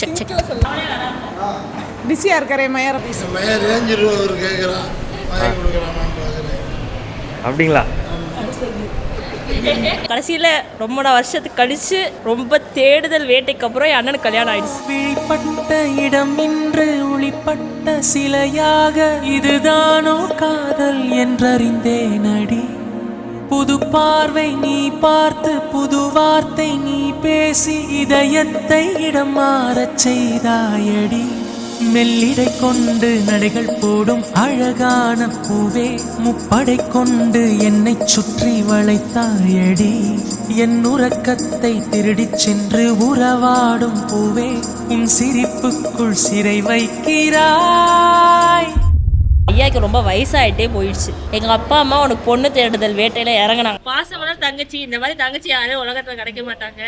Check check. பிஸியா இருக்காரே மயர் range ஒரு கேட்குறான் அப்படிங்களா? கடைசியில் ரொம்ப வருஷத்துக்கு கழிச்சு ரொம்ப தேடுதல் வேட்டைக்கு அப்புறம் என் அண்ணனுக்கு கல்யாணம் ஆயிடுச்சு. விழிப்பட்ட இடம் இன்று ஒளிப்பட்ட சிலையாக இதுதானோ காதல் என்றறிந்தேன் அடி. புது பார்வை நீ பார்த்து புது வார்த்தை நீ பேசி இதயத்தை இடம் மாறச் செய்தாயடி. மெல்லிடை கொண்டு நடைகள் போடும் அழகான பூவே முப்படை கொண்டு என்னை சுற்றி வளைத்தாயடி. என் உறக்கத்தை திருடிச் சென்று உறவாடும் பூவே உன் சிரிப்புக்குள் சிறை வைக்கிறாய். ஐயாக்கு ரொம்ப வயசாயிட்டே போயிடுச்சு. எங்க அப்பா அம்மா உனக்கு பொண்ணு தேடுதல் வேட்டையில இறங்கினாங்க. பாசமான தங்கச்சி, இந்த மாதிரி தங்கச்சி யாரும் உலகத்துல கிடைக்க மாட்டாங்க.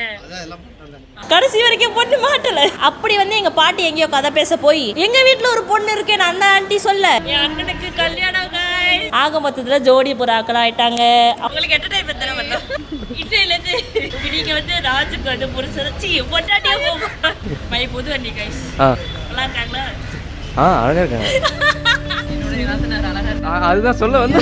கடைசி வரைக்கும் பொண்ணு மாட்டல. அப்படி எங்க பாட்டி எங்கேயோ கதை பேச போய் எங்க வீட்டுல ஒரு பொண்ணு இருக்கேன்னு அந்த ஆண்டி சொல்ல என் அண்ணனுக்கு கல்யாணம் ஆக மொத்தத்துல ஜோடி புறாக்கள் ஆயிட்டாங்க. அவங்களுக்கு என்டர்டைன்மெண்ட் தானே பண்ணோம். இன்னையில இருந்து நீங்க ராஜுக்கு புரிசு பொட்டாட்டியா போகும். மை புது வண்டி கைஸ் நல்லா இருக்காங்களா? அழகா இருக்காங்க. அதுதான் சொல்ல வந்து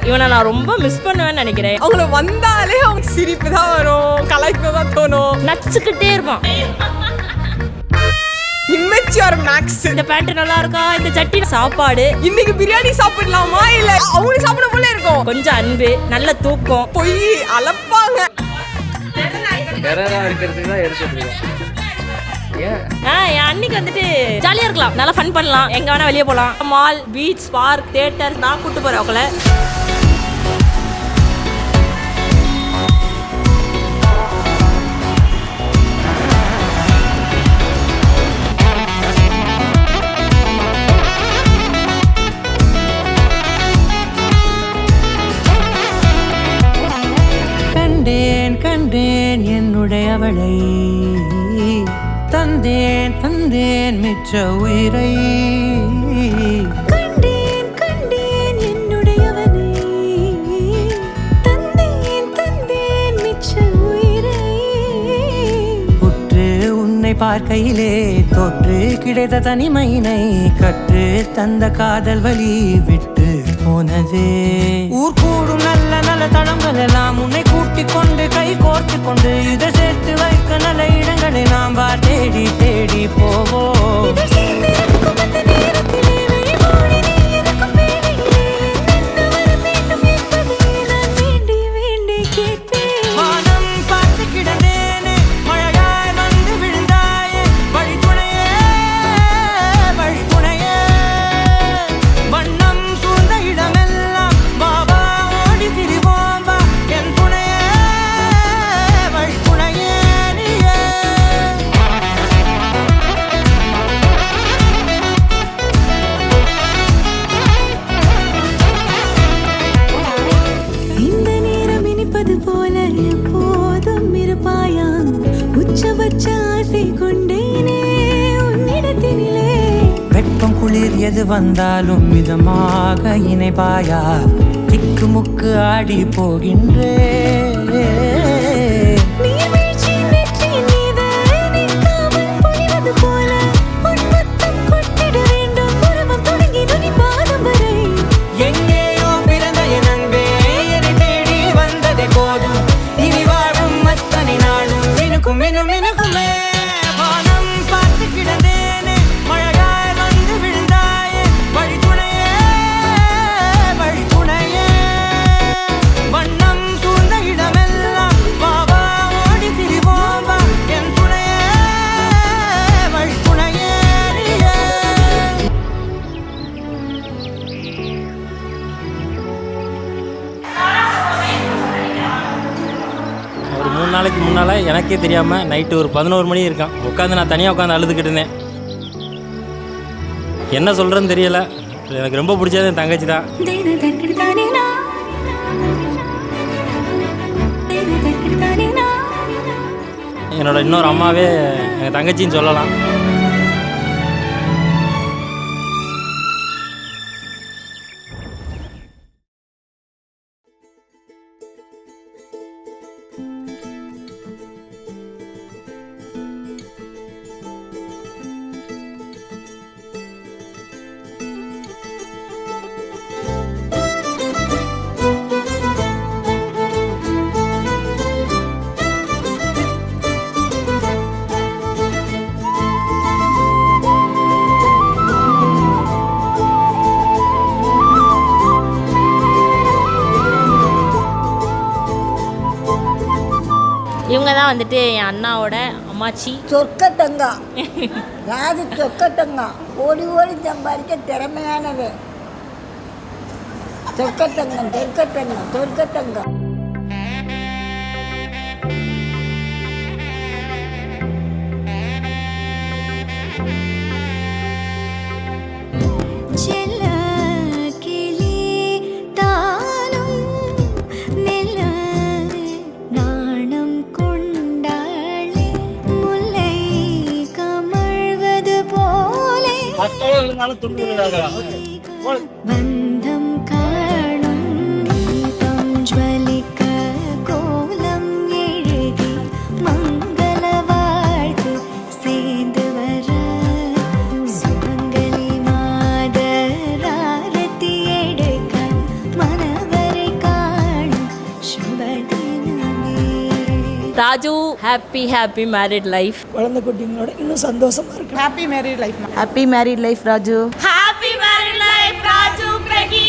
இவனை நான் ரொம்ப மிஸ் பண்ணுவேன்னு நினைக்கிறேன். அவங்கள வந்தாலே அவங்க சிரிப்பு தான் வரும், கலாய்க்க தான் தோணும், நச்சுக்கிட்டே இருப்பான். Immature maths. இந்த பேண்ட் நல்லா இருக்கா, இந்த சட்டி சாப்பாடு, இன்னைக்கு பிரியாணி சாப்பிடலாமா இல்ல அவங்களுக்கு சாப்பிட போல இருக்கும். கொஞ்சம் அன்பு, நல்ல தூக்கம், பொய் அலப்பாங்க. இருக்கிறதுக்கு தான் எடுத்துட்டு என் அன்னைக்கு ஜாலியா இருக்கலாம், நல்லா ஃபன் பண்ணலாம், எங்க வேணா வெளியே போகலாம், மால், பீச், பார்க், தியேட்டர். நான் கூட்டு போறேன் அவங்கள. கண்டேன் கண்டேன் என்னுடையவளை, தந்தேன் தந்தேன் மிச்ச உயிரை. கண்டேன் கண்டேன் என்னுடையவனை, தந்தேன் தந்தேன் மிச்ச உயிரை. உற்று உன்னை பார்க்கையிலே தோற்று கிடைத்த தனிமையினை கற்று தந்த காதல் வழி விட்டு போனதே. ஊர் கூடும் நல்ல நல்ல தளங்கள் எல்லாம் உன்னை கூட்டிக் கொண்டு கை கோர்த்து கொண்டு இதை சேர்த்து வைக்க நல்ல இடங்களை நாம் தேடி தேடி போவோம். வேண்டி வேண்டி கேட்கிறேன். வச்ச ஆசை கொண்டேனே உன்னிடத்தினிலே. வெப்பம் குளிர் எது வந்தாலும் மிதமாக இணைப்பாயா திக்கு முக்கு ஆடி போகின்றே. நீர்வீழ்ச்சி நெற்றியின் மீது நிற்காமல் பொழிவது போல உன் முத்தம் கொட்டிட வேண்டும். பருவம் தொடங்கி நுனி பாதம் வரை. எங்கேயோ பிறந்த என் அன்பே என்னை தேடி வந்ததே போதும். இனி வாழும் அத்தனை நாளும் மினுக்கும் மினும் மினுக்குமே. வானம் பார்த்து கிடந்தேனே மழையாய் வந்து விழுந்தாயே வழித்துணையே வழித்துணையே. வண்ணம் சூழ்ந்த இடமெல்லாம் வா வா ஓடி திரிவோம் வா என் துணையே வழித்துணையே. ஒரு 3 நாளைக்கு முன்னால் எனக்கே தெரியாமல் நைட்டு ஒரு 11 மணி இருக்கான் உட்காந்து நான் தனியாக உட்காந்து அழுதுகிட்டு இருந்தேன். என்ன சொல்கிறேன்னு தெரியலை. எனக்கு ரொம்ப பிடிச்சது என் தங்கச்சி தான். தேன தர்க்கிடுதானே நான். தேன தர்க்கிடுதானே நான். என்னோட இன்னொரு அம்மாவே எங்கள் தங்கச்சின்னு சொல்லலாம். இவங்க தான் வந்துட்டு என் அண்ணாவோட அம்மாச்சி. சொர்க்கத்தங்கம் ராஜு சொர்க்கத்தங்கம் ஓடி ஓடி சம்பாதிக்க திறமையானது. சொர்க்கத்தங்கம் சொர்க்கத்தங்கம் சொர்க்கத்தங்கம். செல்ல கிளி தானும் மெல்ல நாணம் கொண்டாளே முல்லை கமழ்வது போலே பந்தம் காணும் தீபம் ஜ்வலிக்க கோலம் எழுதி மங்கள வாழ்த்து சேர்ந்து வர சுமங்கலி மாதராரத்தி எடுக்க மனவரை காணும் சுப தினமே. Raju happy married life. குழந்தை குட்டிங்களோட இன்னும் சந்தோஷமா இருக்கு. Happy married life. Happy married life Raju. Happy married life Raju பிரகி.